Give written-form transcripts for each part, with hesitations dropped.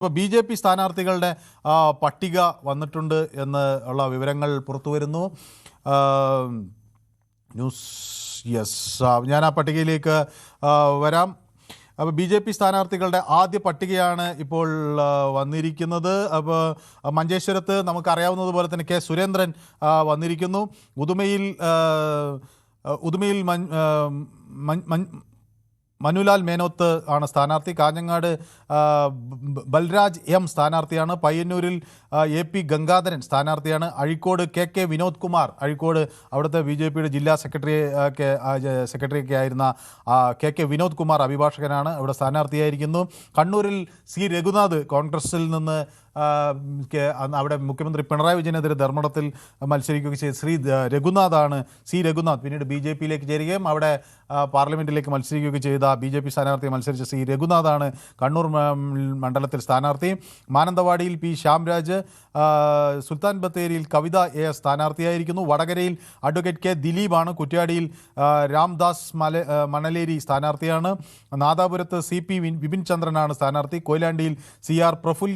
ഇപ്പോൾ BJP സ്ഥാനാർത്ഥികളുടെ പട്ടിക വന്നിട്ടുണ്ട് എന്ന് ഉള്ള വിവരങ്ങൾ പുറത്തു വരുന്നു. ന്യൂസ് ഞാൻ ആ പട്ടികയിലേക്ക് വരാം. അപ്പോൾ BJP സ്ഥാനാർത്ഥികളുടെ ആദ്യ പട്ടികയാണ് ഇപ്പോൾ വന്നിരിക്കുന്നത്. അപ്പോൾ മഞ്ചേശ്വരത്ത് നമുക്കറിയാവുന്നതുപോലെ തന്നെ കെ സുരേന്ദ്രൻ വന്നിരിക്കുന്നു. ഉദുമയിൽ മനുലാൽ മേനോത്ത് ആണ് സ്ഥാനാർത്ഥി. കാഞ്ഞങ്ങാട് ബൽരാജ് എം സ്ഥാനാർത്ഥിയാണ്. പയ്യന്നൂരിൽ AP ഗംഗാധരൻ സ്ഥാനാർത്ഥിയാണ്. അഴീക്കോട് KK വിനോദ് കുമാർ, അഴീക്കോട് അവിടുത്തെ BJPയുടെ ജില്ലാ സെക്രട്ടറിയൊക്കെ ആയിരുന്ന KK വിനോദ് കുമാർ അഭിഭാഷകനാണ്, അവിടെ സ്ഥാനാർത്ഥിയായിരിക്കുന്നു. കണ്ണൂരിൽ C രഘുനാഥ് കോൺഗ്രസിൽ നിന്ന് അവിടെ മുഖ്യമന്ത്രി പിണറായി വിജയനെതിരെ ധർമ്മടത്തിൽ മത്സരിക്കുകയും ചെയ്ത രഘുനാഥാണ്. C രഘുനാഥ് പിന്നീട് BJPയിലേക്ക് ചേരുകയും അവിടെ പാർലമെൻറ്റിലേക്ക് മത്സരിക്കുകയൊക്കെ ചെയ്ത BJP സ്ഥാനാർത്ഥി മത്സരിച്ച C രഘുനാഥാണ് കണ്ണൂർ മണ്ഡലത്തിൽ സ്ഥാനാർത്ഥി. മാനന്തവാടിയിൽ P ശ്യാംരാജ്, സുൽത്താൻ ബത്തേരിയിൽ കവിത AS സ്ഥാനാർത്ഥിയായിരിക്കുന്നു. വടകരയിൽ അഡ്വക്കേറ്റ് K ദിലീപാണ്. കുറ്റ്യാടിയിൽ രാംദാസ് മണലേരി സ്ഥാനാർത്ഥിയാണ്. നാദാപുരത്ത് CP വിപിൻ ചന്ദ്രനാണ് സ്ഥാനാർത്ഥി. കൊയിലാണ്ടിയിൽ CR പ്രഫുൽ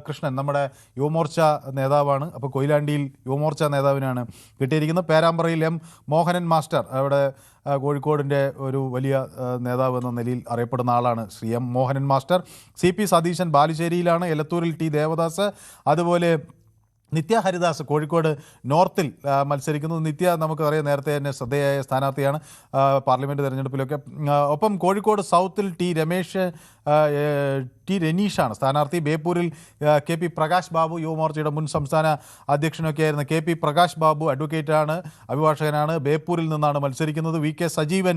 കൃഷ്ണൻ നമ്മുടെ യുവമോർച്ച നേതാവാണ്. അപ്പോൾ കൊയിലാണ്ടിയിൽ യുവമോർച്ച നേതാവിനാണ് കിട്ടിയിരിക്കുന്നത്. പേരാമ്പ്രയിൽ M മോഹനൻ മാസ്റ്റർ, അവിടെ കോഴിക്കോടിൻ്റെ ഒരു വലിയ നേതാവ് എന്ന നിലയിൽ അറിയപ്പെടുന്ന ആളാണ് Shri M Mohanan master. CP Satheesan ബാലുശ്ശേരിയിലാണ്. എലത്തൂരിൽ T ദേവദാസ്, അതുപോലെ നിത്യ ഹരിദാസ് കോഴിക്കോട് നോർത്തിൽ മത്സരിക്കുന്നു. നിത്യ നമുക്കറിയാം നേരത്തെ തന്നെ ശ്രദ്ധേയായ സ്ഥാനാർത്ഥിയാണ് പാർലമെൻറ്റ് തെരഞ്ഞെടുപ്പിലൊക്കെ. ഒപ്പം കോഴിക്കോട് സൗത്തിൽ T രനീഷാണ് സ്ഥാനാർത്ഥി. ബേപ്പൂരിൽ KP പ്രകാശ് ബാബു, യുവമോർച്ചയുടെ മുൻ സംസ്ഥാന അധ്യക്ഷനൊക്കെ ആയിരുന്ന KP പ്രകാശ് ബാബു അഡ്വക്കേറ്റാണ്, അഭിഭാഷകനാണ്. ബേപ്പൂരിൽ നിന്നാണ് മത്സരിക്കുന്നത്. VK സജീവൻ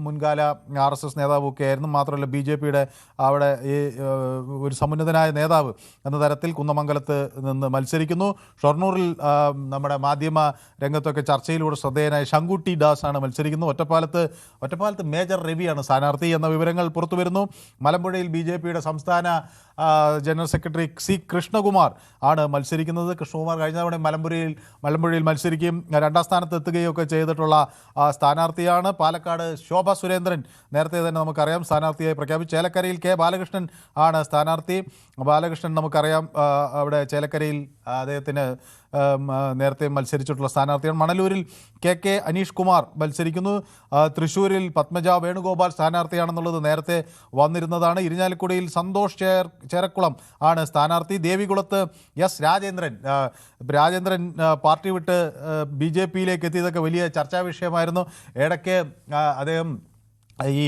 മുൻകാല RSS നേതാവൊക്കെ ആയിരുന്നു. മാത്രമല്ല BJPയുടെ അവിടെ ഒരു സമുന്നതനായ നേതാവ് എന്ന തരത്തിൽ കുന്നമംഗലത്ത് നിന്ന് മത്സരിക്കുന്നു. ഷൊർണൂറിൽ നമ്മുടെ മാധ്യമ രംഗത്തൊക്കെ ചർച്ചയിലൂടെ ശ്രദ്ധേയനായ ശങ്കുട്ടി ദാസ് ആണ് മത്സരിക്കുന്നത്. ഒറ്റപ്പാലത്ത് മേജർ രവിയാണ് സ്ഥാനാർത്ഥി എന്ന വിവരങ്ങൾ പുറത്തു വരുന്നു. മലമ്പുഴയിൽ BJPയുടെ സംസ്ഥാന ജനറൽ സെക്രട്ടറി C കൃഷ്ണകുമാർ ആണ് മത്സരിക്കുന്നത്. കൃഷ്ണകുമാർ കഴിഞ്ഞ തവണ മലമ്പുഴയിൽ മത്സരിക്കുകയും രണ്ടാം സ്ഥാനത്ത് എത്തുകയും ഒക്കെ ചെയ്തിട്ടുള്ള സ്ഥാനാർത്ഥിയാണ്. പാലക്കാട് ശോഭ സുരേന്ദ്രൻ നേരത്തെ തന്നെ നമുക്കറിയാം സ്ഥാനാർത്ഥിയായി പ്രഖ്യാപിച്ചു. ചേലക്കരയിൽ K ബാലകൃഷ്ണൻ ആണ് സ്ഥാനാർത്ഥി. ബാലകൃഷ്ണൻ നമുക്കറിയാം അവിടെ ചേലക്കരയിൽ അദ്ദേഹത്തിന് നേരത്തെ മത്സരിച്ചിട്ടുള്ള സ്ഥാനാർത്ഥിയാണ്. മണലൂരിൽ KK അനീഷ് കുമാർ മത്സരിക്കുന്നു. തൃശ്ശൂരിൽ പത്മജ വേണുഗോപാൽ സ്ഥാനാർത്ഥിയാണെന്നുള്ളത് നേരത്തെ വന്നിരുന്നതാണ്. ഇരിഞ്ഞാലക്കുടയിൽ സന്തോഷ് ചേരക്കുളം ആണ് സ്ഥാനാർത്ഥി. ദേവികുളത്ത് S രാജേന്ദ്രൻ പാർട്ടി വിട്ട് BJPയിലേക്ക് എത്തിയതൊക്കെ വലിയ ചർച്ചാ വിഷയമായിരുന്നു. ഇടയ്ക്ക് അദ്ദേഹം ഈ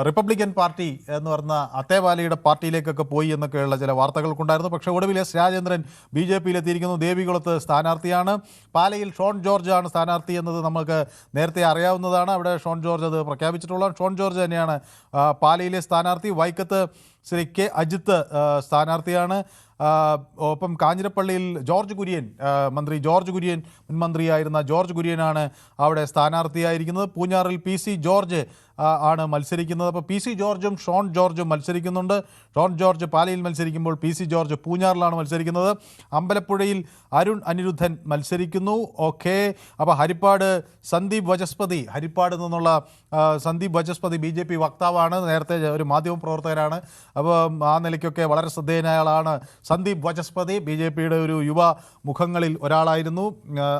റിപ്പബ്ലിക്കൻ പാർട്ടി എന്ന് പറഞ്ഞ അത്തേവാലിയുടെ പാർട്ടിയിലേക്കൊക്കെ പോയി എന്നൊക്കെയുള്ള ചില വാർത്തകൾക്കുണ്ടായിരുന്നു. പക്ഷേ ഒടുവിൽ S രാജേന്ദ്രൻ BJPയിലെത്തിയിരിക്കുന്നു. ദേവികുളത്ത് സ്ഥാനാർത്ഥിയാണ്. പാലയിൽ ഷോൺ ജോർജ് ആണ് സ്ഥാനാർത്ഥി എന്നത് നമുക്ക് നേരത്തെ അറിയാവുന്നതാണ്. അവിടെ ഷോൺ ജോർജ് അത് പ്രഖ്യാപിച്ചിട്ടുള്ള ഷോൺ ജോർജ് തന്നെയാണ് പാലയിലെ സ്ഥാനാർത്ഥി. വൈക്കത്ത് ശ്രീ K അജിത്ത് സ്ഥാനാർത്ഥിയാണ്. ഒപ്പം കാഞ്ഞിരപ്പള്ളിയിൽ മന്ത്രി ജോർജ് കുര്യൻ മുൻമന്ത്രിയായിരുന്ന ജോർജ് കുര്യനാണ് അവിടെ സ്ഥാനാർത്ഥിയായിരിക്കുന്നത്. പൂഞ്ഞാറിൽ PC ജോർജ് ആണ് മത്സരിക്കുന്നത്. അപ്പോൾ PC ജോർജും ഷോൺ ജോർജും മത്സരിക്കുന്നുണ്ട്. ഷോൺ ജോർജ് പാലയിൽ മത്സരിക്കുമ്പോൾ PC ജോർജ് പൂഞ്ഞാറിലാണ് മത്സരിക്കുന്നത്. അമ്പലപ്പുഴയിൽ അരുൺ അനിരുദ്ധൻ മത്സരിക്കുന്നു. അപ്പോൾ ഹരിപ്പാട് സന്ദീപ് വചസ്പതി, ഹരിപ്പാട് നിന്നുള്ള സന്ദീപ് വചസ്പതി BJP വക്താവാണ്, നേരത്തെ ഒരു മാധ്യമ പ്രവർത്തകനാണ്. അപ്പോൾ ആ നിലയ്ക്കൊക്കെ വളരെ ശ്രദ്ധേയനായ ആളാണ് സന്ദീപ് വചസ്പതി. BJPയുടെ ഒരു യുവ മുഖങ്ങളിൽ ഒരാളായിരുന്നു.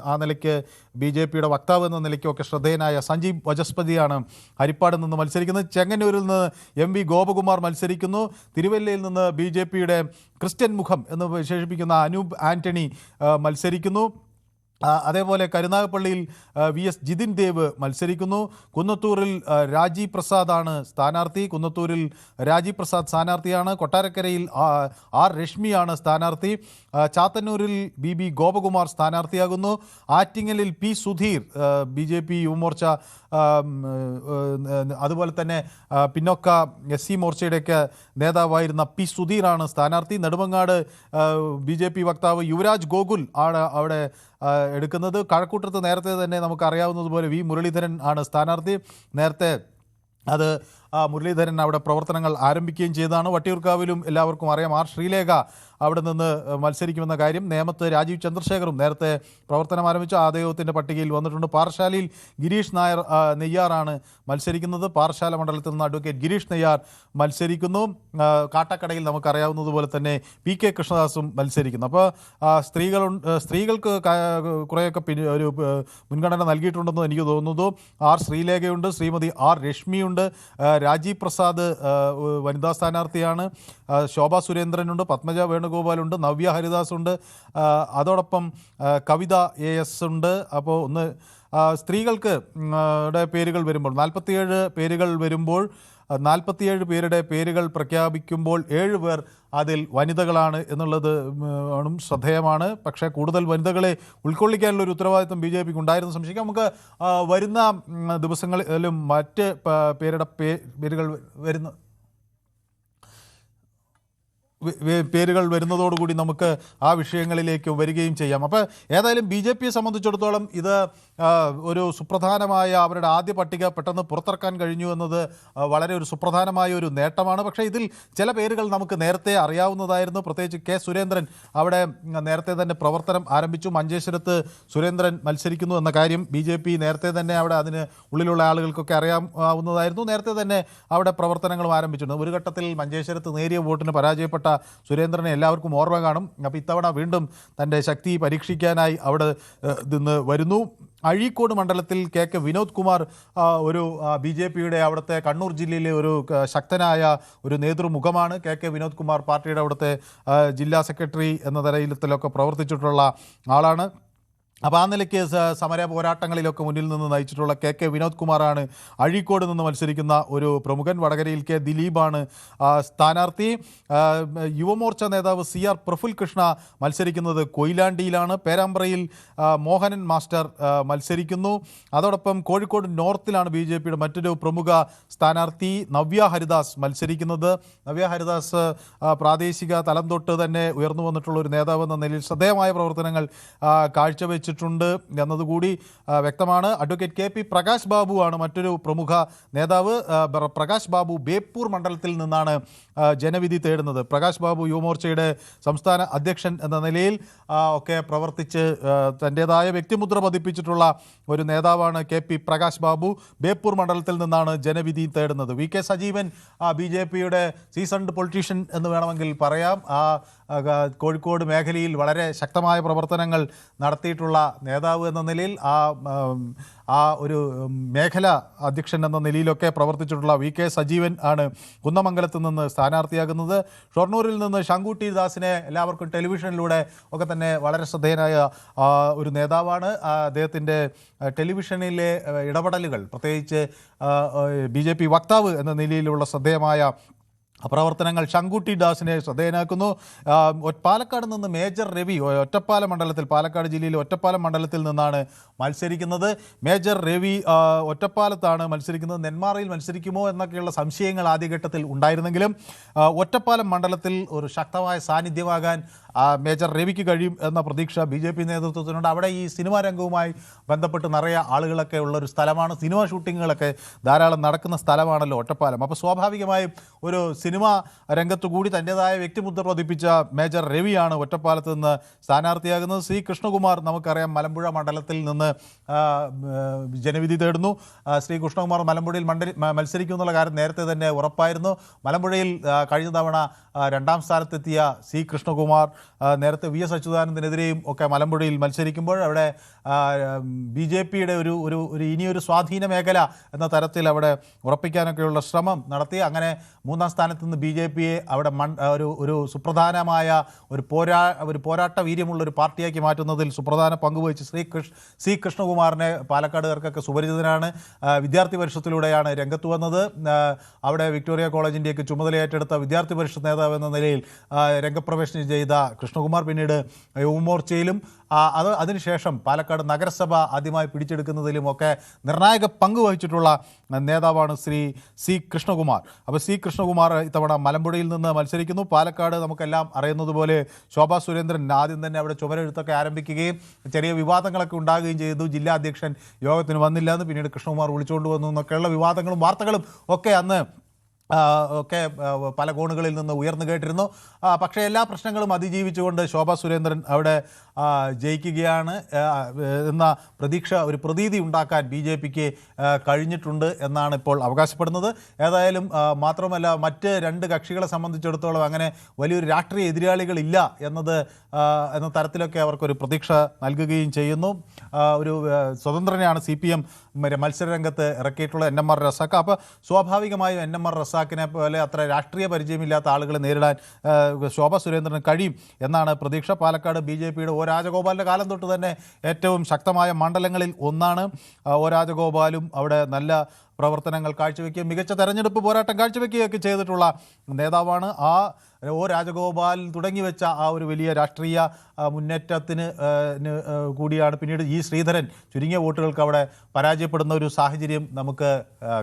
ആ നിലയ്ക്ക് BJPയുടെ വക്താവ് എന്ന നിലയ്ക്കൊക്കെ ശ്രദ്ധേയനായ സഞ്ജീവ് വചസ്പതിയാണ് ഹരിപ്പാടിൽ നിന്ന് മത്സരിക്കുന്നത്. ചെങ്ങന്നൂരിൽ നിന്ന് MV ഗോപകുമാർ മത്സരിക്കുന്നു. തിരുവല്ലയിൽ നിന്ന് BJPയുടെ ക്രിസ്ത്യൻ മുഖം എന്ന് വിശേഷിപ്പിക്കുന്ന അനൂപ് ആൻ്റണി മത്സരിക്കുന്നു. അതേപോലെ കരുനാഗപ്പള്ളിയിൽ VS ജിതിൻ ദേവ് മത്സരിക്കുന്നു. കുന്നത്തൂരിൽ രാജീവ് പ്രസാദാണ് സ്ഥാനാർത്ഥി. സ്ഥാനാർത്ഥിയാണ്. കൊട്ടാരക്കരയിൽ R രശ്മിയാണ് സ്ഥാനാർത്ഥി. ചാത്തന്നൂരിൽ BB ഗോപകുമാർ സ്ഥാനാർത്ഥിയാകുന്നു. ആറ്റിങ്ങലിൽ P സുധീർ, BJP യുവമോർച്ച അതുപോലെ തന്നെ പിന്നോക്ക SC മോർച്ചയുടെയൊക്കെ നേതാവായിരുന്ന P സുധീറാണ് സ്ഥാനാർത്ഥി. നെടുമങ്ങാട് BJP വക്താവ് യുവരാജ് ഗോകുൽ ആണ് അവിടെ എടുക്കുന്നത്. കഴക്കൂട്ടത്ത് നേരത്തെ തന്നെ നമുക്കറിയാവുന്നതുപോലെ V മുരളീധരൻ ആണ് സ്ഥാനാർത്ഥി. നേരത്തെ അത് മുരളീധരൻ അവിടെ പ്രവർത്തനങ്ങൾ ആരംഭിക്കുകയും ചെയ്തതാണ്. വട്ടിയൂർക്കാവിലും എല്ലാവർക്കും അറിയാം ആർ ശ്രീലേഖ അവിടെ നിന്ന് മത്സരിക്കുമെന്ന കാര്യം. നേമത്ത് രാജീവ് ചന്ദ്രശേഖറും നേരത്തെ പ്രവർത്തനം ആരംഭിച്ച അദ്ദേഹത്തിൻ്റെ പട്ടികയിൽ വന്നിട്ടുണ്ട്. പാറശാലയിൽ ഗിരീഷ് നെയ്യാറാണ് മത്സരിക്കുന്നത്. പാറശാല മണ്ഡലത്തിൽ നിന്ന് അഡ്വക്കേറ്റ് ഗിരീഷ് നെയ്യാർ മത്സരിക്കുന്നു. കാട്ടക്കടയിൽ നമുക്കറിയാവുന്നതുപോലെ തന്നെ പി കെ കൃഷ്ണദാസും മത്സരിക്കുന്നു. അപ്പോൾ സ്ത്രീകൾക്ക് കുറേയൊക്കെ ഒരു മുൻഗണന നൽകിയിട്ടുണ്ടെന്ന് എനിക്ക് തോന്നുന്നു. ആർ ശ്രീലേഖയുണ്ട്, ശ്രീമതി ആർ രശ്മിയുണ്ട്, രാജീവ് പ്രസാദ് വനിതാ സ്ഥാനാർത്ഥിയാണ്, ശോഭ സുരേന്ദ്രനുണ്ട്, പത്മജ വേണുഗോപാലുണ്ട്, നവ്യ ഹരിദാസ് ഉണ്ട്, അതോടൊപ്പം കവിത AS ഉണ്ട്. അപ്പോൾ സ്ത്രീകൾക്ക് പേരുകൾ വരുമ്പോൾ 47 പേരുകൾ വരുമ്പോൾ 47 പേരുടെ പേരുകൾ പ്രഖ്യാപിക്കുമ്പോൾ 7 പേർ അതിൽ വനിതകളാണ് എന്നുള്ളത് ശ്രദ്ധേയമാണ്. പക്ഷേ കൂടുതൽ വനിതകളെ ഉൾക്കൊള്ളിക്കാനുള്ള ഒരു ഉത്തരവാദിത്വം BJPക്ക് ഉണ്ടായിരുന്നു സംശയിക്കാം. നമുക്ക് വരുന്ന ദിവസങ്ങളിലും മറ്റ് പേരുകൾ വരുന്നതോടുകൂടി നമുക്ക് ആ വിഷയങ്ങളിലേക്ക് വരികയും ചെയ്യാം. അപ്പോൾ ഏതായാലും BJPയെ സംബന്ധിച്ചിടത്തോളം ഇത് ഒരു സുപ്രധാനമായ അവരുടെ ആദ്യ പട്ടിക പെട്ടെന്ന് പുറത്തിറക്കാൻ കഴിഞ്ഞു എന്നത് വളരെ ഒരു സുപ്രധാനമായ ഒരു നേട്ടമാണ്. പക്ഷേ ഇതിൽ ചില പേരുകൾ നമുക്ക് നേരത്തെ അറിയാവുന്നതായിരുന്നു. പ്രത്യേകിച്ച് കെ സുരേന്ദ്രൻ അവിടെ നേരത്തെ തന്നെ പ്രവർത്തനം ആരംഭിച്ചു. മഞ്ചേശ്വരത്ത് സുരേന്ദ്രൻ മത്സരിക്കുന്നു എന്ന കാര്യം BJP നേരത്തെ തന്നെ അവിടെ അതിന് ഉള്ളിലുള്ള ആളുകൾക്കൊക്കെ അറിയാവുന്നതായിരുന്നു. നേരത്തെ തന്നെ അവിടെ പ്രവർത്തനങ്ങളും ആരംഭിച്ചിട്ടുണ്ട്. ഒരു ഘട്ടത്തിൽ മഞ്ചേശ്വരത്ത് നേരിയ വോട്ടിന് പരാജയപ്പെട്ട സുരേന്ദ്രനെ എല്ലാവർക്കും ഓർമ്മ കാണും. അപ്പോൾ ഇത്തവണ വീണ്ടും തൻ്റെ ശക്തി പരീക്ഷിക്കാനായി അവിടെ നിന്ന് വരുന്നു. അഴീക്കോട് മണ്ഡലത്തിൽ കെ വിനോദ് കുമാർ ഒരു BJPയുടെ അവിടുത്തെ കണ്ണൂർ ജില്ലയിലെ ഒരു ശക്തനായ ഒരു നേതൃമുഖമാണ്. കെ വിനോദ് കുമാർ പാർട്ടിയുടെ അവിടുത്തെ ജില്ലാ സെക്രട്ടറി എന്ന തരത്തിലൊക്കെ പ്രവർത്തിച്ചിട്ടുള്ള ആളാണ്. അപ്പോൾ ആ നിലയ്ക്ക് സമര പോരാട്ടങ്ങളിലൊക്കെ മുന്നിൽ നിന്ന് നയിച്ചിട്ടുള്ള കെ വിനോദ് കുമാറാണ് അഴീക്കോട് നിന്ന് മത്സരിക്കുന്ന ഒരു പ്രമുഖൻ. വടകരയിൽ കെ ദിലീപാണ് സ്ഥാനാർത്ഥി. യുവമോർച്ച നേതാവ് CR പ്രഫുൽ കൃഷ്ണ മത്സരിക്കുന്നത് കൊയിലാണ്ടിയിലാണ്. പേരാമ്പ്രയിൽ മോഹനൻ മാസ്റ്റർ മത്സരിക്കുന്നു. അതോടൊപ്പം കോഴിക്കോട് നോർത്തിലാണ് BJPയുടെ മറ്റൊരു പ്രമുഖ സ്ഥാനാർത്ഥി നവ്യ ഹരിദാസ് മത്സരിക്കുന്നത്. നവ്യ ഹരിദാസ് പ്രാദേശിക തലം തൊട്ട് തന്നെ ഉയർന്നു വന്നിട്ടുള്ള ഒരു നേതാവ് എന്ന നിലയിൽ ശ്രദ്ധേയമായ പ്രവർത്തനങ്ങൾ കാഴ്ചവെച്ചു എന്നതുകൂടി വ്യക്തമാണ്. അഡ്വക്കേറ്റ് KP പ്രകാശ് ബാബു ആണ് മറ്റൊരു പ്രമുഖ നേതാവ്. പ്രകാശ് ബാബു ബേപ്പൂർ മണ്ഡലത്തിൽ നിന്നാണ് ജനവിധി തേടുന്നത്. പ്രകാശ് ബാബു യുവമോർച്ചയുടെ സംസ്ഥാന അധ്യക്ഷൻ എന്ന നിലയിൽ ഒക്കെ പ്രവർത്തിച്ച് തൻ്റേതായ വ്യക്തിമുദ്ര പതിപ്പിച്ചിട്ടുള്ള ഒരു നേതാവാണ് KP പ്രകാശ് ബാബു. ബേപ്പൂർ മണ്ഡലത്തിൽ നിന്നാണ് ജനവിധി തേടുന്നത്. VK സജീവൻ BJPയുടെ സീസൺഡ് പൊളിറ്റീഷ്യൻ എന്ന് വേണമെങ്കിൽ പറയാം. കോഴിക്കോട് മേഖലയിൽ വളരെ ശക്തമായ പ്രവർത്തനങ്ങൾ നടത്തിയിട്ടുള്ള നേതാവ് എന്ന നിലയിൽ ആ ഒരു മേഖല അധ്യക്ഷൻ എന്ന നിലയിലൊക്കെ പ്രവർത്തിച്ചിട്ടുള്ള VK സജീവൻ ആണ് കുന്നമംഗലത്ത് നിന്ന് സ്ഥാനാർത്ഥിയാകുന്നത്. ഷൊർണൂരിൽ നിന്ന് ശങ്കുട്ടി ദാസിനെ എല്ലാവർക്കും ടെലിവിഷനിലൂടെ ഒക്കെ തന്നെ വളരെ ശ്രദ്ധേയനായ ഒരു നേതാവാണ്. അദ്ദേഹത്തിൻ്റെ ടെലിവിഷനിലെ ഇടപെടലുകൾ പ്രത്യേകിച്ച് BJP വക്താവ് എന്ന നിലയിലുള്ള ശ്രദ്ധേയമായ പ്രവർത്തനങ്ങൾ ശങ്കുട്ടി ദാസിനെ ശ്രദ്ധേയനാക്കുന്നു. പാലക്കാട് നിന്ന് മേജർ രവി ഒറ്റപ്പാലം മണ്ഡലത്തിൽ, പാലക്കാട് ജില്ലയിലെ ഒറ്റപ്പാലം മണ്ഡലത്തിൽ നിന്നാണ് മത്സരിക്കുന്നത്. മേജർ രവി ഒറ്റപ്പാലത്താണ് മത്സരിക്കുന്നത്. നെന്മാറയിൽ മത്സരിക്കുമോ എന്നൊക്കെയുള്ള സംശയങ്ങൾ ആദ്യഘട്ടത്തിൽ ഉണ്ടായിരുന്നെങ്കിലും ഒറ്റപ്പാലം മണ്ഡലത്തിൽ ഒരു ശക്തമായ സാന്നിധ്യമാകാൻ മേജർ രവിക്ക് കഴിയും എന്ന പ്രതീക്ഷ BJP നേതൃത്വത്തിനുണ്ട്. അവിടെ ഈ സിനിമാ രംഗവുമായി ബന്ധപ്പെട്ട് നിറയെ ആളുകളൊക്കെ ഉള്ളൊരു സ്ഥലമാണ്. സിനിമ ഷൂട്ടിങ്ങുകളൊക്കെ ധാരാളം നടക്കുന്ന സ്ഥലമാണല്ലോ ഒറ്റപ്പാലം. അപ്പോൾ സ്വാഭാവികമായും ഒരു സിനിമാ രംഗത്തു കൂടി തൻ്റേതായ വ്യക്തിമുദ്ര പതിപ്പിച്ച മേജർ രവിയാണ് ഒറ്റപ്പാലത്ത് നിന്ന് സ്ഥാനാർത്ഥിയാകുന്നത്. C കൃഷ്ണകുമാർ നമുക്കറിയാം മലമ്പുഴ മണ്ഡലത്തിൽ നിന്ന് ജനവിധി തേടുന്നു. ശ്രീ കൃഷ്ണകുമാർ മലമ്പുഴയിൽ മത്സരിക്കുമെന്നുള്ള കാര്യം നേരത്തെ തന്നെ ഉറപ്പായിരുന്നു. മലമ്പുഴയിൽ കഴിഞ്ഞ തവണ 2ാം സ്ഥാനത്തെത്തിയ C കൃഷ്ണകുമാർ നേരത്തെ VS അച്യുതാനന്ദനെതിരെയും ഒക്കെ മലമ്പുഴയിൽ മത്സരിക്കുമ്പോൾ അവിടെ BJPയുടെ ഒരു ഇനിയൊരു സ്വാധീന മേഖല എന്ന തരത്തിൽ അവിടെ ഉറപ്പിക്കാനൊക്കെയുള്ള ശ്രമം നടത്തി. അങ്ങനെ 3ാം സ്ഥാനത്ത് നിന്ന് BJPയെ അവിടെ ഒരു സുപ്രധാനമായ ഒരു പോരാട്ട വീര്യമുള്ളൊരു പാർട്ടിയാക്കി മാറ്റുന്നതിൽ സുപ്രധാന പങ്കുവഹിച്ച് C കൃഷ്ണകുമാറിനെ പാലക്കാടുകാർക്കൊക്കെ സുപരിചിതനാണ്. വിദ്യാർത്ഥി പരിഷത്തിലൂടെയാണ് രംഗത്ത് വന്നത്. അവിടെ വിക്ടോറിയ കോളേജിൻ്റെയൊക്കെ ചുമതല ഏറ്റെടുത്ത വിദ്യാർത്ഥി പരിഷത്ത് നേതാവ് എന്ന നിലയിൽ രംഗപ്രവേശനം ചെയ്ത കൃഷ്ണകുമാർ, പിന്നീട് യുവമോർച്ചയിലും അതിനുശേഷം പാലക്കാട് നഗരസഭ ആദ്യമായി പിടിച്ചെടുക്കുന്നതിലുമൊക്കെ നിർണായക പങ്ക് വഹിച്ചിട്ടുള്ള നേതാവാണ് ശ്രീ സി കൃഷ്ണകുമാർ. അപ്പോൾ സി കൃഷ്ണകുമാർ ഇത്തവണ മലമ്പുഴയിൽ നിന്ന് മത്സരിക്കുന്നു. പാലക്കാട് നമുക്കെല്ലാം അറിയുന്നതുപോലെ ശോഭാ സുരേന്ദ്രൻ ആദ്യം തന്നെ അവിടെ ചുമരെഴുത്തൊക്കെ ആരംഭിക്കുകയും ചെറിയ വിവാദങ്ങളൊക്കെ ഉണ്ടാകുകയും ചെയ്തു. ജില്ലാ അധ്യക്ഷൻ യോഗത്തിന് വന്നില്ല എന്ന് പിന്നീട് കൃഷ്ണകുമാർ വിളിച്ചുകൊണ്ട് വന്നു എന്നൊക്കെയുള്ള വിവാദങ്ങളും വാർത്തകളും ഒക്കെ അന്ന് പല കോണുകളിൽ നിന്ന് ഉയർന്നു കേട്ടിരുന്നു. പക്ഷേ എല്ലാ പ്രശ്നങ്ങളും അതിജീവിച്ചുകൊണ്ട് ശോഭാ സുരേന്ദ്രൻ അവിടെ ജയിക്കുകയാണ് എന്ന ഒരു പ്രതീതി ഉണ്ടാക്കാൻ BJPക്ക് കഴിഞ്ഞിട്ടുണ്ട് എന്നാണ് ഇപ്പോൾ അവകാശപ്പെടുന്നത്. ഏതായാലും മാത്രമല്ല, മറ്റ് രണ്ട് കക്ഷികളെ സംബന്ധിച്ചിടത്തോളം അങ്ങനെ വലിയൊരു രാഷ്ട്രീയ എതിരാളികളില്ല എന്ന തരത്തിലൊക്കെ അവർക്കൊരു പ്രതീക്ഷ നൽകുകയും ചെയ്യുന്നു. ഒരു സ്വതന്ത്രനെയാണ് CPM മത്സരരംഗത്ത് ഇറക്കിയിട്ടുള്ള NMR റസാഖ്. അപ്പോൾ സ്വാഭാവികമായും NMR റസാഖിനെ പോലെ അത്ര രാഷ്ട്രീയ പരിചയമില്ലാത്ത ആളുകളെ നേരിടാൻ ശോഭാ സുരേന്ദ്രന് കഴിയും എന്നാണ് പ്രതീക്ഷ. പാലക്കാട് BJPയുടെ ഒ രാജഗോപാലിൻ്റെ കാലം തൊട്ട് തന്നെ ഏറ്റവും ശക്തമായ മണ്ഡലങ്ങളിൽ ഒന്നാണ്. ഒ രാജഗോപാലും അവിടെ നല്ല പ്രവർത്തനങ്ങൾ കാഴ്ചവെക്കുകയും മികച്ച തെരഞ്ഞെടുപ്പ് പോരാട്ടം കാഴ്ചവെക്കുകയൊക്കെ ചെയ്തിട്ടുള്ള നേതാവാണ്. ഒ രാജഗോപാൽ തുടങ്ങിവെച്ച ഒരു വലിയ രാഷ്ട്രീയ മുന്നേറ്റത്തിന് കൂടിയാണ് പിന്നീട് E ശ്രീധരൻ ചുരുങ്ങിയ വോട്ടുകൾക്ക് അവിടെ പരാജയപ്പെടുന്ന ഒരു സാഹചര്യം നമുക്ക്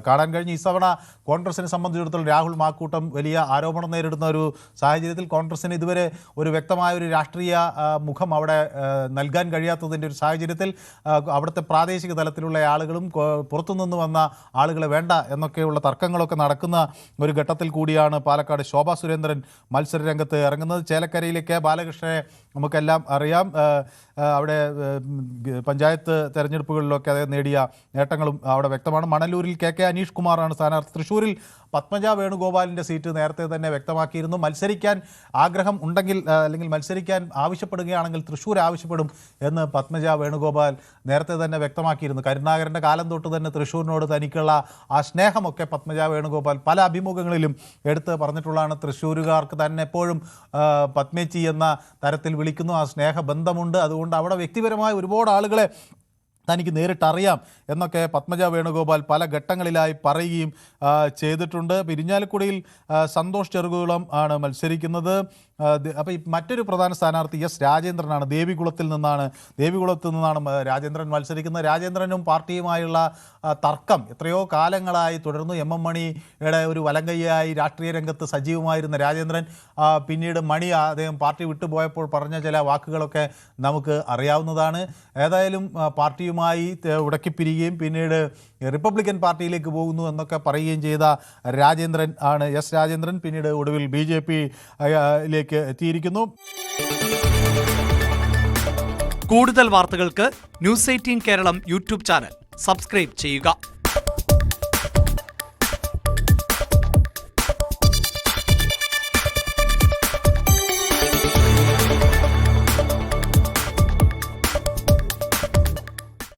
കാണാൻ കഴിഞ്ഞു. ഇത്തവണ കോൺഗ്രസിനെ സംബന്ധിച്ചിടത്തോളം രാഹുൽ മാക്കൂട്ടം വലിയ ആരോപണം നേരിടുന്ന ഒരു സാഹചര്യത്തിൽ കോൺഗ്രസിന് ഇതുവരെ ഒരു വ്യക്തമായ ഒരു രാഷ്ട്രീയ മുഖം അവിടെ നൽകാൻ കഴിയാത്തതിൻ്റെ ഒരു സാഹചര്യത്തിൽ അവിടുത്തെ പ്രാദേശിക തലത്തിലുള്ള ആളുകളും പുറത്തുനിന്ന് വന്ന ആളുകളെ വേണ്ട എന്നൊക്കെയുള്ള തർക്കങ്ങളൊക്കെ നടക്കുന്ന ഒരു ഘട്ടത്തിൽ കൂടിയാണ് പാലക്കാട് ശോഭാ സുരേന്ദ്രൻ മത്സരരംഗത്ത് ഇറങ്ങുന്നത്. ചേലക്കരയിലേക്ക് ബാലകൃഷ്ണനെ നമുക്കെല്ലാം അറിയാം. അവിടെ പഞ്ചായത്ത് തെരഞ്ഞെടുപ്പുകളിലൊക്കെ അദ്ദേഹം നേടിയ നേട്ടങ്ങളും അവിടെ വ്യക്തമാണ്. മണലൂരിൽ KK അനീഷ് കുമാറാണ് സ്ഥാനാർത്ഥി. തൃശ്ശൂരിൽ പത്മജ വേണുഗോപാലിൻ്റെ സീറ്റ് നേരത്തെ തന്നെ വ്യക്തമാക്കിയിരുന്നു. മത്സരിക്കാൻ ആഗ്രഹം ഉണ്ടെങ്കിൽ അല്ലെങ്കിൽ മത്സരിക്കാൻ ആവശ്യപ്പെടുകയാണെങ്കിൽ തൃശ്ശൂർ ആവശ്യപ്പെടും എന്ന് പത്മജ വേണുഗോപാൽ നേരത്തെ തന്നെ വ്യക്തമാക്കിയിരുന്നു. കരുണാകരൻ്റെ കാലം തൊട്ട് തന്നെ തൃശ്ശൂരിനോട് തനിക്കുള്ള ആ സ്നേഹമൊക്കെ പത്മജ വേണുഗോപാൽ പല അഭിമുഖങ്ങളിലും എടുത്ത് പറഞ്ഞിട്ടുള്ളതാണ്. തൃശ്ശൂരുകാർക്ക് തന്നെ എപ്പോഴും പത്മേച്ചി എന്ന തരത്തിൽ വിളിക്കുന്നു. ആ സ്നേഹബന്ധമുണ്ട്. അതുകൊണ്ട് അവിടെ വ്യക്തിപരമായ ഒരുപാട് ആളുകളെ തനിക്ക് നേരിട്ടറിയാം എന്നൊക്കെ പത്മജ വേണുഗോപാൽ പല ഘട്ടങ്ങളിലായി പറയുകയും ചെയ്തിട്ടുണ്ട്. ഇരിഞ്ഞാലക്കുടയിൽ സന്തോഷ് ചെറുകുളം ആണ് മത്സരിക്കുന്നത്. അപ്പോൾ ഈ മറ്റൊരു പ്രധാന സ്ഥാനാർത്ഥി S രാജേന്ദ്രനാണ്. ദേവികുളത്തിൽ നിന്നാണ് രാജേന്ദ്രൻ മത്സരിക്കുന്നത്. രാജേന്ദ്രനും പാർട്ടിയുമായുള്ള തർക്കം എത്രയോ കാലങ്ങളായി തുടർന്നു. MM മണിയുടെ ഒരു വലങ്കയ്യായി രാഷ്ട്രീയ രംഗത്ത് സജീവമായിരുന്ന രാജേന്ദ്രൻ പിന്നീട് അദ്ദേഹം പാർട്ടി വിട്ടുപോയപ്പോൾ പറഞ്ഞ ചില വാക്കുകളൊക്കെ നമുക്ക് അറിയാവുന്നതാണ്. ഏതായാലും പാർട്ടിയുമായി ഉടക്കിപ്പിരിയുകയും പിന്നീട് റിപ്പബ്ലിക്കൻ പാർട്ടിയിലേക്ക് പോകുന്നു എന്നൊക്കെ പറയുകയും ചെയ്ത രാജേന്ദ്രൻ ആണ് S രാജേന്ദ്രൻ. പിന്നീട് ഒടുവിൽ BJP-യിലേക്ക് എത്തിയിരിക്കുന്നു. കൂടുതൽ വാർത്തകൾക്ക് News 18 Keralam YouTube channel subscribe ചെയ്യുക.